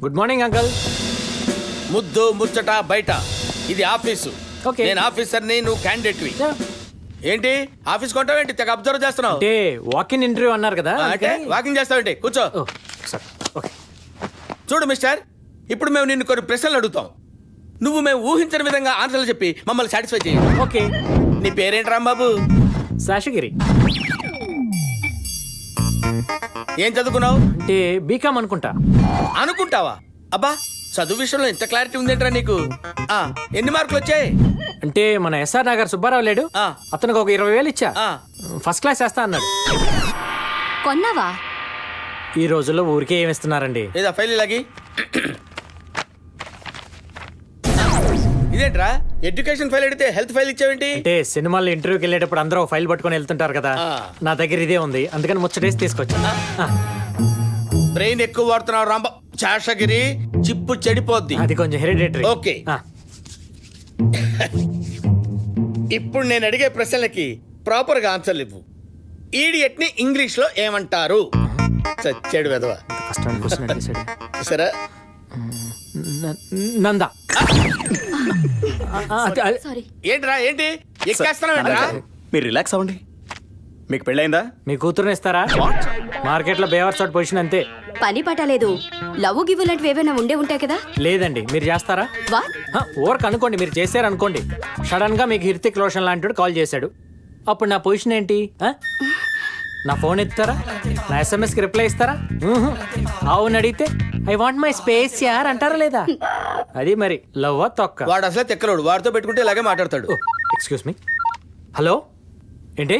Good morning uncle. ముద్దు ముచ్చట బయట, ఇది ఆఫీసు. Okay. నేను ఆఫీసర్ని, నువ్వు క్యాండిడేట్వి. ఏంటి ఆఫీస్ కొంటావేంటి? తెగ అబ్జర్వ్ చేస్తున్నావు. అంటే వాకింగ్ ఇంటర్వ్యూ అన్నారు కదా. అంటే వాకింగ్ చేస్తావేంటి? కూర్చో. చూడు మిస్టర్, ఇప్పుడు మేము నిన్ను కొన్ని ప్రశ్నలు అడుగుతాం. నువ్వు మేము ఊహించిన విధంగా ఆన్సర్లు చెప్పి మమ్మల్ని సాటిస్ఫై చేయాలి. ఓకే. నీ పేరేంటి రాంబాబు? శేషగిరి. ఏం చదువుకున్నావు? అంటే బీకామ్ అనుకుంటా. అనుకుంటావా? అబ్బా, చదువు విషయంలో ఇంత క్లారిటీ ఉందేంట్రా నీకు? ఎన్ని మార్కులు వచ్చాయి? అంటే మన ఎస్ఆర్ నగర్ సుబ్బారావు లేడు, అతనికి ఒక 20,000 ఇచ్చా. ఫస్ట్ క్లాస్ వేస్తా అన్నాడు. కొన్నావా? ఈ రోజుల్లో ఊరికే ఏమిస్తున్నారండి. ఏదా ఫైల్ ఇలాగి. ఇదేంట్రా ఎడ్యుకేషన్ ఫైల్ అడిగితే హెల్త్ ఫైల్ ఇచ్చావేంటి? అంటే సినిమాల్లో ఇంటర్వ్యూకి వెళ్ళేటప్పుడు అందరూ ఫైల్ పట్టుకొని వెళ్తుంటారు కదా, నా దగ్గర ఇదే ఉంది, అందుకని ముచ్చటేసి తీసుకొచ్చా. బ్రెయిన్ ఎక్కువ వాడుతున్నావు రాంబా. శేషగిరి, చిప్పు చెడిపోద్ది. అది కొంచెం హెరిడిటరీ. ఓకే. ఇప్పుడు నేను అడిగే ప్రశ్నలకి ప్రాపర్ గా ఆన్సర్లు ఇవ్వు. ఈడియట్ ని ఇంగ్లీష్ లో ఏమంటారు? చచ్చాడు వెదవా. సరే, నందా. ఏంట్రా ఏంటి ఎక్కేస్తున్నావేంట్రా? మీరు రిలాక్స్ అవ్వండి. మీకు పెళ్ళైందా? మీ కూతురుని ఇస్తారా? మార్కెట్ లో బేవర్ షాట్ పొజిషన్ అంతే. పని పట్టలేదు. లవ్ గివ్ లాంటివి ఏమైనా ఉండే ఉంటాయి కదా. లేదండి. మీరు చేస్తారా? వర్క్ అనుకోండి, మీరు చేశారు అనుకోండి. సడన్ గా మీకు హిర్తిక్ రోషన్ లాంటి కాల్ చేశాడు, అప్పుడు నా పొజిషన్ ఏంటి? నా ఫోన్ ఎత్తారా? నా SMS కి రిప్లై ఇస్తారా? అవును అడిగితే ఐ వాంట్ మై స్పేస్ యార్ అంటారా లేదా? అది మరి లవ్ తొక్క. వాడు అసలే తెక్కలోడు, వాడితో పెట్టుకుంటే ఇలాగే మాట్లాడతాడు. Excuse me. హలో, ఏంటి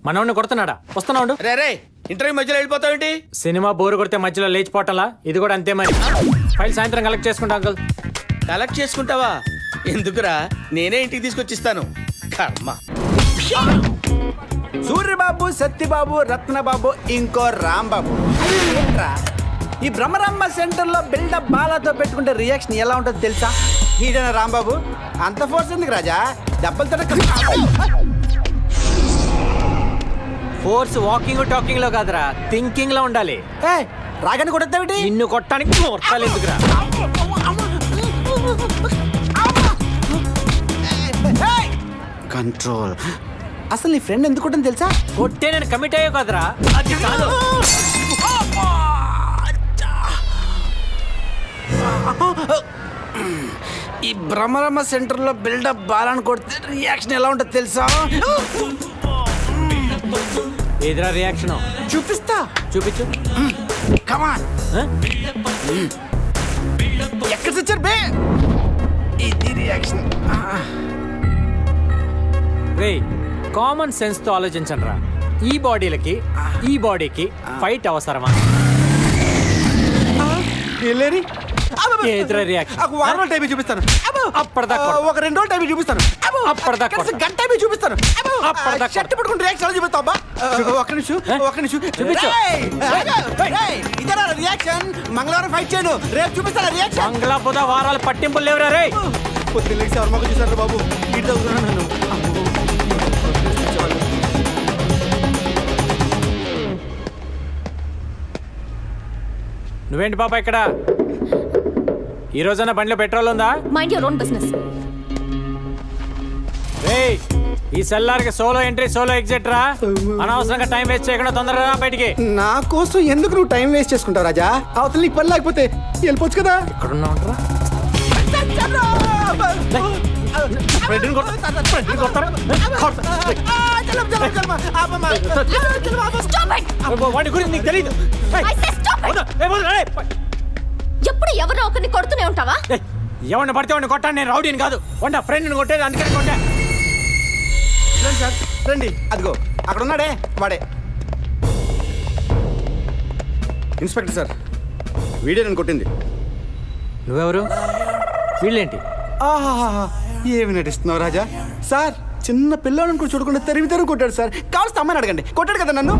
మనోడిని కొడుతున్నాడా? వస్తున్నాడు. రే ఇంటర్వ్యూ మధ్యలో వెళ్ళిపోతావేంటి? సినిమా బోరు కొడితే మధ్యలో లేచిపోవటంలా ఇది కూడా అంతే మరి. ఫైల్ సాయంత్రం కలెక్ట్ చేసుకుంటా అంకుల్. కలెక్ట్ చేసుకుంటావా? ఎందుకురా, నేనే ఇంటికి తీసుకొచ్చిస్తాను. కర్మ. సూర్యబాబు, సత్యబాబు, రత్నబాబు, ఇంకో రాంబాబు. ఏంట్రా ఈ బ్రహ్మరాంబ సెంటర్ లో బిల్డప్ బాలాతో పెట్టుకుంటే రియాక్షన్ ఎలా ఉంటుందో తెలుసా? ఈడన రాంబాబు అంత ఫోర్స్ ఎందుకు రాజా? దెబ్బలతో ఫోర్స్ వాకింగ్ టాకింగ్ లో కాదురా, థింకింగ్ లో ఉండాలి. రాగానే కొడతావిటి? నిన్ను కొట్టడానికి కొట్టాలి ఎందుకురా? కంట్రోల్. అసలు నీ ఫ్రెండ్ ఎందుకు కొట్టని తెలుసా? కొట్టే నేను కమిట్ అయ్యో కదరా. అది కాదు. ఈ బ్రహ్మరమ్మ సెంటర్ లో బిల్డప్ బాలాన్ని కొడితే రియాక్షన్ ఎలా ఉంటుందో తెలుసా? ఏదిరా రియాక్షన్? చూపిస్తా. చూపించు. కమాన్. ఎక్కడ తెచ్చారు బే? ఇది రియాక్షన్. రే, కామన్ సెన్స్ తో ఆలోచించండి రా. ఈ బాడీలకి ఈ బాడీకి ఫైట్ అవసరమా? ఏదిరా రియాక్షన్? ఒక వారం రోజులు టైం చూపిస్తాను. అప్పటిదాకా ఒక 2 రోజులు టైం చూపిస్తాను. అప్పటిదాకా గంట టైం చూపిస్తాను. అప్పటిదాకా షర్ట్ పట్టుకుని రియాక్షన్ చూపిస్తా. ఒక్క నిమిషం. చూపించు. ఇదేనా రియాక్షన్? మంగళవారం ఫైట్ చేయను, రేపు చూపిస్తాను రియాక్షన్. మంగళ బుధ వారాలు పట్టింపులు లేవురా రే. పొద్దున్న ఎవరు చూసారు బాబు? ఇటు తగ్గుతున్నాను నన్ను. నువ్వేంటి పాప ఇక్కడ? ఈ రోజైనా బండిలో పెట్రోల్ ఉందా? Mind your own business. రేయ్, ఈ సెల్లార్కి సోలో ఎంట్రీ సోలో ఎగ్జిట్ రా. అనవసరంగా టైం వేస్ట్ చేయకుండా తొందరగా బయటికి. నా కోసం ఎందుకు నువ్వు టైం వేస్ట్ చేసుకుంటావు రాజా? అవతల నీకు పని లేకపోతే వెళ్ళిపోవచ్చు కదా. ఎక్కడున్నావుంటరా? వాడి గురించి నీకు తెలీదు. ఎప్పుడు ఎవరో ఒకరిని కొడుతూనే ఉంటావా? ఎవరిని పడితే వాడిని కొట్టాను. నేను రౌడీని కాదు, వాడి ఫ్రెండ్ని కొట్టేది, అందుకని కొట్టా. సార్ రండి, అదిగో అక్కడ ఉన్నాడే వాడే ఇన్స్పెక్టర్ సార్. వీడియో నేను కొట్టింది. నువ్వెవరు? వీళ్ళేంటి? ఏమి నటిస్తున్నావు రాజా? సార్ చిన్న పిల్లలను కూడా చూడకుండా తరిమి కొట్టాడు సార్. కావాల్సిన అమ్మాయిని అడగండి. కొట్టాడు కదా నన్ను.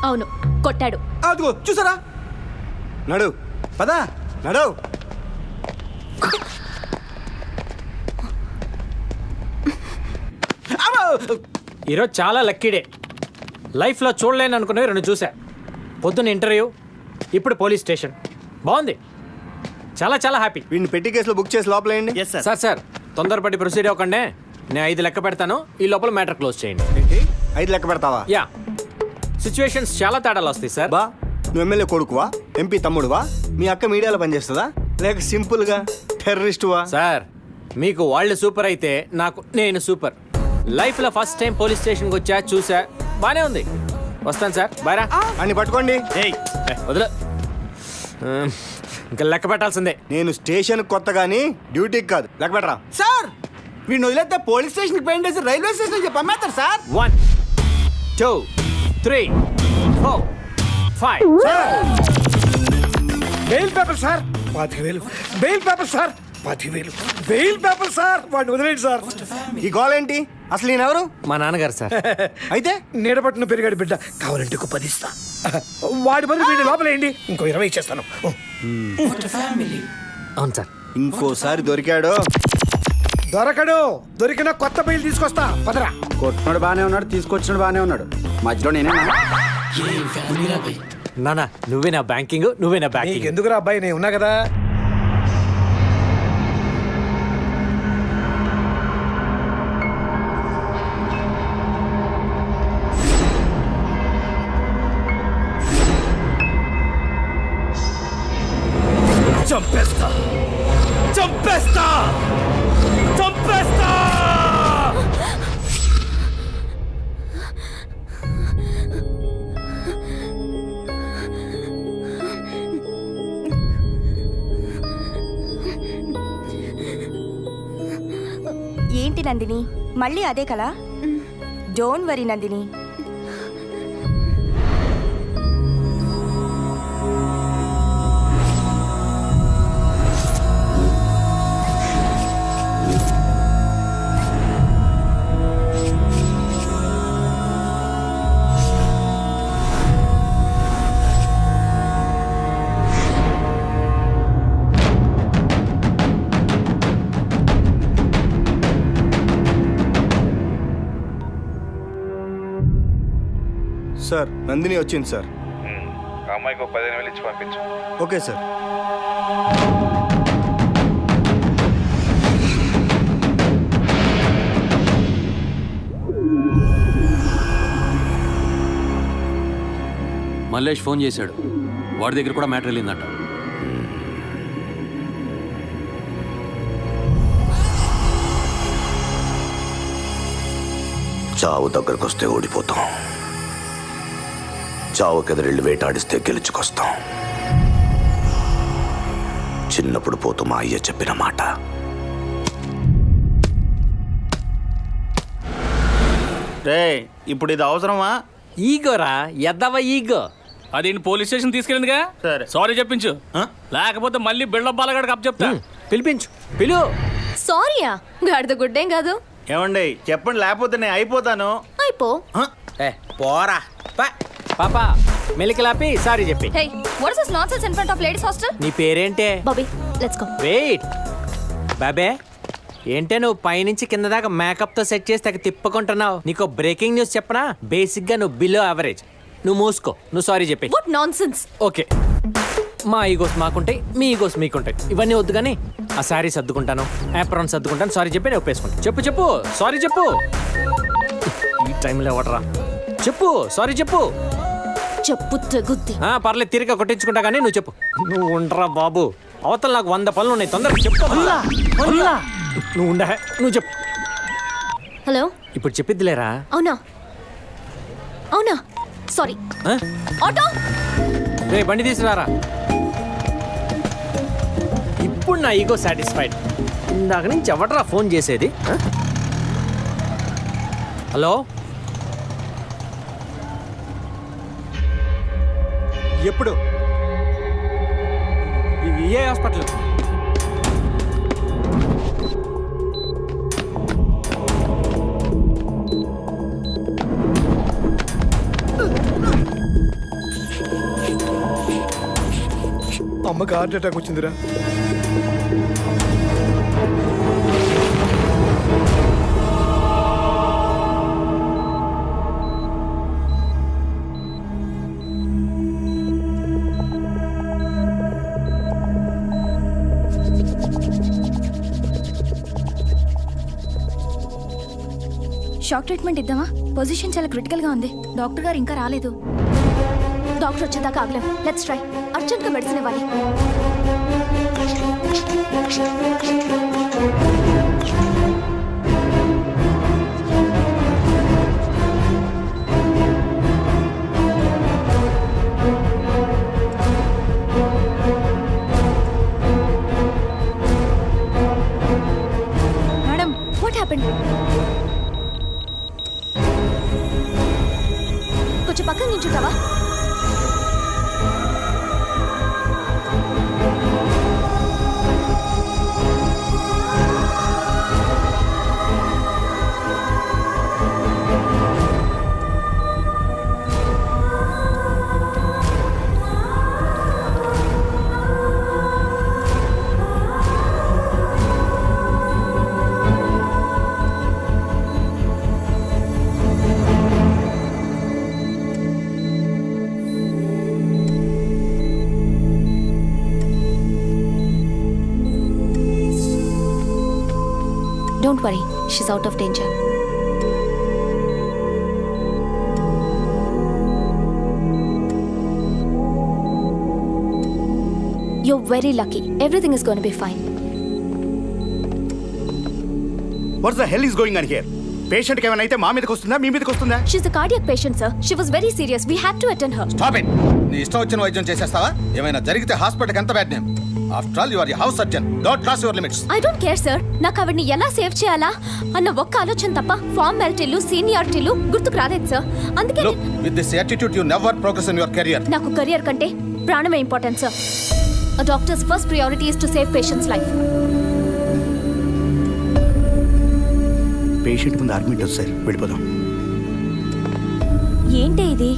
అవును, కొట్టాడు. అదిగో చూసారా? నడు పదా, నడు. ఈరోజు చాలా లక్కీ డే. లైఫ్లో చూడలేను అనుకునేవి 2 చూసా. పొద్దున్న ఇంటర్వ్యూ, ఇప్పుడు పోలీస్ స్టేషన్. బాగుంది, చాలా చాలా హ్యాపీ. వీడిని పెట్టి కేసులో బుక్ చేసి లోపలేయండి. సార్ తొందరపడి ప్రొసీడ్ అవ్వకండి. నేను 5 లెక్క పెడతాను, ఈ లోపల మ్యాటర్ క్లోజ్ చేయండి. 5 లెక్క పెడతావా? యా, సిచ్యువేషన్స్ చాలా తేడాలు వస్తాయి సార్. బా, నువ్వు ఎమ్మెల్యే కొడుకువా, ఎంపీ తమ్ముడువా, మీ అక్క మీడియాలో పనిచేస్తుందా, లేక సింపుల్గా టెర్రరిస్టువా? సార్ మీకు వాళ్ళు సూపర్ అయితే నాకు నేను సూపర్. లైఫ్లో ఫస్ట్ టైం పోలీస్ స్టేషన్కి వచ్చా, చూసా, బానే ఉంది. వస్తాను సార్, బాయ్రా. అన్ని పట్టుకోండి. వదిలే, ఇంకా లెక్క పెట్టాల్సిందే. నేను స్టేషన్ కొత్త కానీ డ్యూటీకి కాదు. లెక్క పెట్టరా. సార్ వీడిని వదిలేస్తే పోలీస్ స్టేషన్కి పెయింట్ వేసి రైల్వే స్టేషన్ చెప్పి అమ్మేస్తారు sir. 1 2 3 4 5. Bail paper sir 10,000. Bail paper sir 10,000. Bail paper sir, వాడిని వదిలేండి సార్. ఈ గోల్ ఏంటి? అసలు ఈయనెవరు? మా నాన్నగారు సార్. అయితే నీడపట్టిన పెరిగాడు బిడ్డ, కావాలంటే ఒక 10 ఇస్తా. వాడి బదులు వీడిని లోపలేయండి, ఇంకో 20 ఇచ్చేస్తాను. అవును సార్. ఇంకోసారి దొరికాడు. దొరికిన కొత్త బెయిల్ తీసుకొస్తా, పదరా. కొట్టినాడు బానే ఉన్నాడు, తీసుకొచ్చినాడు బానే ఉన్నాడు, మధ్యలో నేనే. నానా నువ్వే నా బ్యాంకింగ్, నువ్వే నా బ్యాంకింగ్. ఎందుకురా అబ్బాయి, నేను ఉన్నా కదా. చంపేస్తా చంపేస్తా చంపేస్తా. ఏంటి నందిని, మళ్ళీ అదే కలా? Don't worry Nandini. Sir, Nandini వచ్చింది సార్. ఆ అమ్మాయికి 15,000 ఇచ్చి పంపించు. Okay sir. మల్లేష్ ఫోన్ చేశాడు, వాడి దగ్గర కూడా మ్యాటర్ వెళ్ళిందంట. చావు దగ్గరకు వస్తే ఓడిపోతాం, చావుకెదిరెళ్ళి వేటాడిస్తే గెలుచుకొస్తాం. చిన్నప్పుడు పోతూ మా అయ్య చెప్పిన మాట. రే ఇప్పుడు ఇది అవసరమా? ఈగోరా ఎద్దవ ఈగో. అది పోలీస్ స్టేషన్ తీసుకెళ్ళిందిగా, సరే సారీ చెప్పించు. లేకపోతే మళ్ళీ బిల్డప్ బాలగాడికి అప్ చెప్తా. పిలిపించు, పిలు. సారీయా, గాడిద గుడ్డేం కాదు. ఏమండి చెప్పండి, లేకపోతే నేను అయిపోతాను. అయిపో. పోరా. పాపా మెలికలాపి సారీ చెప్పి. Hey, what is this nonsense in front of ladies hostel? నీ పేరేంటే? Bobby, let's go. వెయిట్ బాబే, ఏంటే నువ్వు పైనుంచి కింద దాకా మేకప్ తో సెట్ చేసి తెగ తిప్పుకుంటున్నావు. నీకు బ్రేకింగ్ న్యూస్ చెప్పనా? బేసిక్ గా నువ్వు బిలో యావరేజ్. నువ్వు మూసుకో, నువ్వు సారీ చెప్పి. What nonsense. ఓకే, మా ఈగోస్ మాకుంటాయి, మీ ఈగోస్ మీకుంటాయి. ఇవన్నీ వద్దు కానీ ఆ శారీ సర్దుకుంటాను, యాప్రాన్ సర్దుకుంటాను. సారీ చెప్పి నేను ఒప్పేసుకుంటాను. చెప్పు చెప్పు, సారీ చెప్పు. ఈ టైంలో ఎవడరా? చెప్పు, సారీ చెప్పు. చెప్పు తెగుద్ది. పర్లేదు, తిరిగి కొట్టించుకుంటా కానీ నువ్వు చెప్పు. నువ్వు ఉండరా బాబు, అవతల నాకు 100 పనులు ఉన్నాయి, తొందరగా చెప్పు. నువ్వు ఉండ, నువ్వు చెప్పు. హలో, ఇప్పుడు చెప్పిద్దిలేరా? అవునా అవునా, సారీ. ఆటో రే, బండి తీసుకురారా. ఇప్పుడు నా ఈగో సాటిస్ఫైడ్. ఇందాక నుంచి ఎవడరా ఫోన్ చేసేది? హలో, ఎప్పుడు? ఏ హాస్పిటల్? అమ్మకి హార్ట్ అటాక్ వచ్చిందిరా. షాక్ ట్రీట్మెంట్ ఇద్దామా? పొజిషన్ చాలా క్రిటికల్ గా ఉంది. డాక్టర్ గారు ఇంకా రాలేదు. డాక్టర్ వచ్చేదాకా ఆగలేం. Let's try. అర్జెంట్ గా మెడిసిన్ ఇవ్వాలి. Madam, what happened? కొంచెం పక్కన నించుంటావా? Don't worry, she's out of danger. You're very lucky. Everything is going to be fine. What the hell is going on here? Patient ఏమైనా అయితే మా మీదకి వస్తుందా మీ మీదకి వస్తుందా? She's a cardiac patient, sir. She was very serious. We had to attend her. Stop it. నీ ఇష్టం వచ్చిన వైద్యం చేసేస్తావా? ఏమైనా జరిగితే హాస్పిటల్కి ఎంత bad name. After all you are a house surgeon. Don't cross your limits. I don't care, sir. నాకు ఆవిడ్ని ఎలా సేవ్ చేయాలా అన్న ఒక్క ఆలోచన తప్ప ఫార్మాలిటీలు సీనియారిటీలు గుర్తుకు రాలేదు, సార్. అందుకే Look, with this attitude you never progress in your career. నాకు కెరియర్ కంటే ప్రాణమే important, sir. A doctor's first priority is to save patient's life. Patient ముందు అడ్మిట్ సార్, వెళ్ళిపోదాం. ఏంటి ఇది?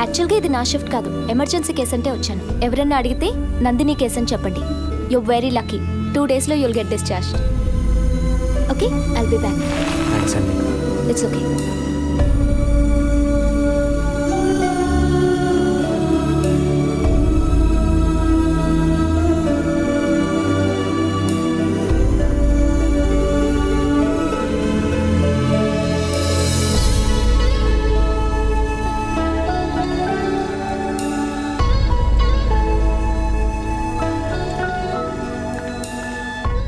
యాక్చువల్గా ఇది నా షిఫ్ట్ కాదు, ఎమర్జెన్సీ కేసు అంటే వచ్చాను. ఎవరన్నా అడిగితే నందిని కేసు అని చెప్పండి. You very lucky. 2 days లో you'll get discharge. Okay, I'll be back. Thanks అండి. It's okay.